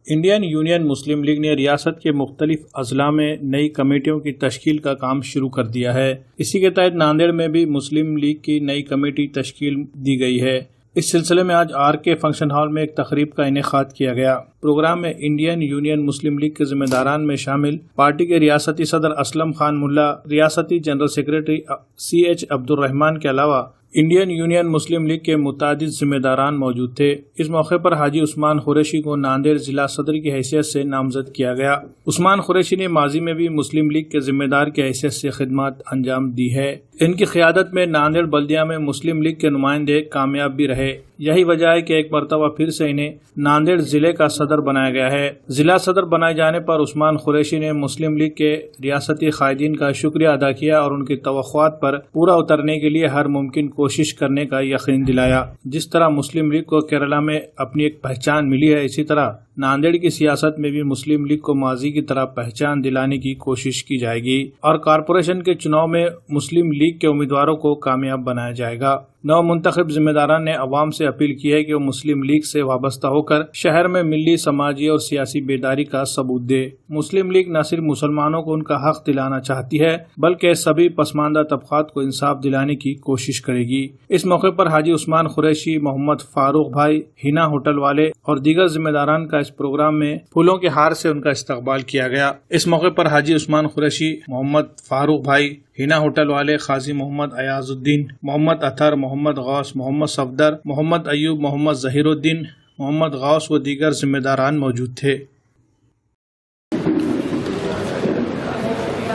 Indian union मुस्लिम league ने रियासत के मुख्तलिफ अजला में नई कमेटियों की तश्कील का काम शुरू कर दिया है। इसी के तहत नांदेड़ में भी मुस्लिम लीग की नई कमेटी तश्कील दी गई है। इस सिलसिले में आज RK फंक्शन हॉल में एक तकरीब का इनेकाद किया गया। प्रोग्राम में इंडियन यूनियन मुस्लिम लीग के जिम्मेदारान में शामिल पार्टी के रियासती सदर असलम खान मुल्ला, रियासती जनरल सेक्रेटरी CH अब्दुर्रहमान के अलावा इंडियन यूनियन मुस्लिम लीग के मुतादिद जिम्मेदारान मौजूद थे। इस मौके पर हाजी उस्मान कुरैशी को नांदेड़ जिला सदर की हैसियत से नामजद किया गया। उस्मान कुरैशी ने माजी में भी मुस्लिम लीग के जिम्मेदार की हैसियत से खिदमत अंजाम दी है। इनकी क़ियादत में नांदेड़ बल्दिया में मुस्लिम लीग के नुमाइंदे कामयाब भी रहे। यही वजह है कि एक मरतबा फिर से इन्हें नांदेड़ जिले का सदर बनाया गया है। जिला सदर बनाए जाने पर उस्मान कुरैशी ने मुस्लिम लीग के रियासती कायदीन का शुक्रिया अदा किया और उनकी तवक्कुआत पर पूरा उतरने के लिए हर मुमकिन कोशिश करने का यकीन दिलाया। जिस तरह मुस्लिम लीग को केरला में अपनी एक पहचान मिली है, इसी तरह नांदेड़ की सियासत में भी मुस्लिम लीग को माजी की तरह पहचान दिलाने की कोशिश की जाएगी और कारपोरेशन के चुनाव में मुस्लिम लीग के उम्मीदवारों को कामयाब बनाया जाएगा। नव मुंतखब जिम्मेदारान ने अवाम से अपील की है कि वो मुस्लिम लीग से वाबस्ता होकर शहर में मिली समाजी और सियासी बेदारी का सबूत दे। मुस्लिम लीग न सिर्फ मुसलमानों को उनका हक दिलाना चाहती है, बल्कि सभी पसमानदा तबकात को इंसाफ दिलाने की कोशिश करेगी। इस मौके पर हाजी उस्मान कुरैशी, मोहम्मद फारूक भाई, हिना होटल वाले और दीगर जिम्मेदारान का इस प्रोग्राम में फूलों के हार से उनका इस्तकबाल किया गया। इस मौके पर हाजी उस्मान कुरैशी, मोहम्मद फारूक भाई, हिना होटल वाले, खाजी मोहम्मद अयाजुद्दीन, मोहम्मद अतर, मोहम्मद गौस, मोहम्मद सफदर, मोहम्मद अयूब, मोहम्मद जहीरुद्दीन, मोहम्मद गौस व दीगर जिम्मेदारान मौजूद थे।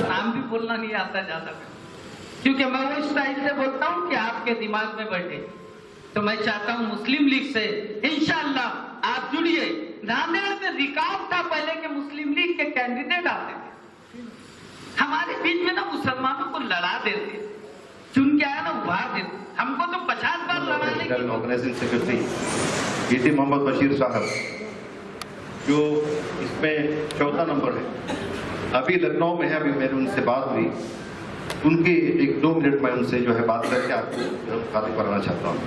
नाम भी बोलना नहीं आता ज्यादा, क्योंकि मैं वो स्टाइल से बोलता हूँ कि आपके दिमाग में बैठे। तो मैं चाहता हूँ मुस्लिम लीग से इंशाअल्लाह आप जुड़िए। नांदेड़ में रिकॉर्ड था पहले के मुस्लिम लीग के कैंडिडेट आते थे, हमारे बीच में ना मुसलमानों को लड़ा देते, चुन के आया ना उभार देते। हमको तो 50 बार लड़ाने की। ऑर्गेनाइजिंग सेक्रेटरी ये थे मोहम्मद बशीर साहब, जो इसमें 14 नंबर है। अभी लखनऊ में है, अभी मेरी उनसे बात हुई। उनके 1-2 मिनट में उनसे जो है बात करके आपको खातिर कराना चाहता हूँ।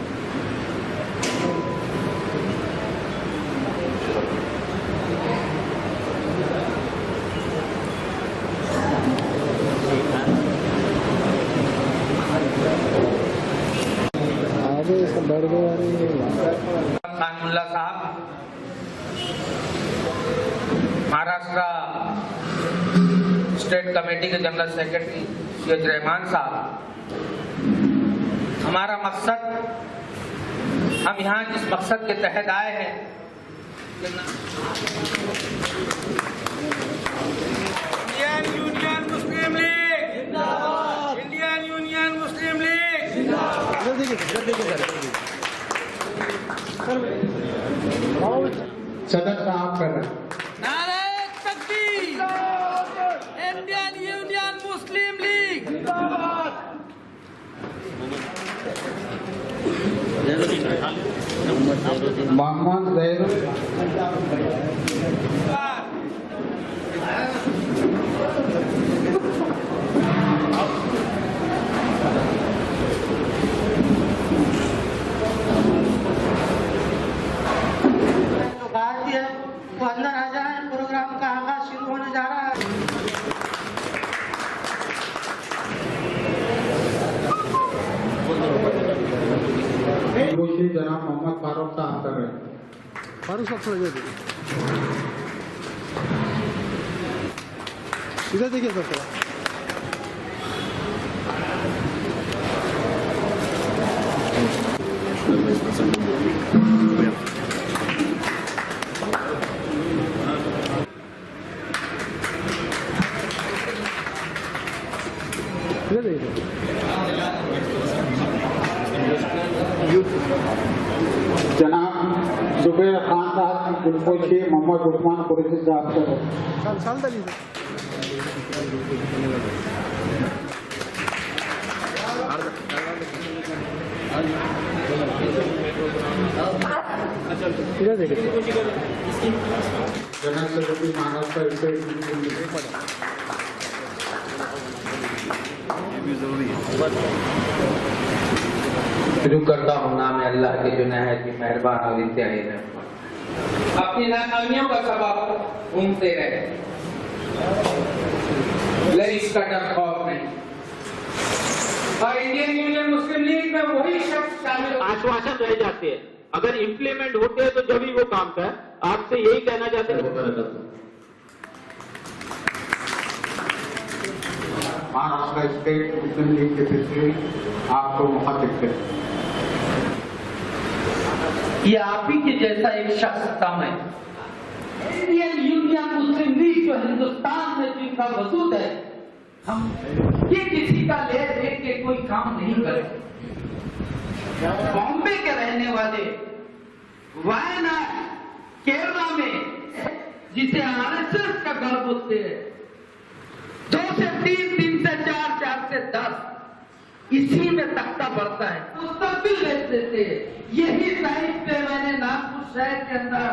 खान मुल्ला साहब, महाराष्ट्र स्टेट कमेटी के जनरल सेक्रेटरी CH रहमान साहब, हमारा मकसद, हम यहाँ जिस मकसद के तहत आए हैं, इंडियन यूनियन मुस्लिम लीग जिंदाबाद, इंडियन यूनियन मुस्लिम लीग जिंदाबाद। सदर साहब कर रहे हैं। नारे तकबीर, इंडियन यूनियन मुस्लिम लीग जिंदाबाद। मोहम्मद जहीरुद्दीन, वो अंदर आ जाए, प्रोग्राम का आगाज शुरू होने जा रहा है। जनाब मोहम्मद फारूक साहब कर रहे हैं। फारूक साहब इधर देखिए सर। जनाब जुबैर खान साहब की गुलपोशी, मोहम्मद उस्मान कुरैशी साहब कर जनरल सेक्रेटरी महाराष्ट्र शुरू करता हूँ नाम अल्लाह के जो नहायत मेहरबान और इंतहाई रहमान। अपनी नाकामियों का सबब घूमते रहे, लेकिन इसका डर खौफ नहीं। और इंडियन यूनियन मुस्लिम लीग में वही शख्स शामिल आश्वासन रह जाते हैं, अगर इम्प्लीमेंट होते हैं तो जब ही वो काम का है। आपसे यही कहना चाहते हैं। महाराष्ट्र स्टेट मुस्लिम लीग के प्रेसिडेंट आपको मौका देते हैं। ये आप ही के जैसा एक शख्स काम है। इंडियन यूनियन मुस्लिम लीग जो हिंदुस्तान में जिनका वजूद है, हम ये किसी का ले देख के कोई काम नहीं करें। बॉम्बे के रहने वाले वायनाड केरला में जिसे आरएसएस का गर्व बोलते हैं, 2 से 3, 3 से 4, 4 से 10 इसी में तख्ता बढ़ता है, मुस्तकबिल भेज देते हैं। यही साइड पे मैंने नागपुर शहर के अंदर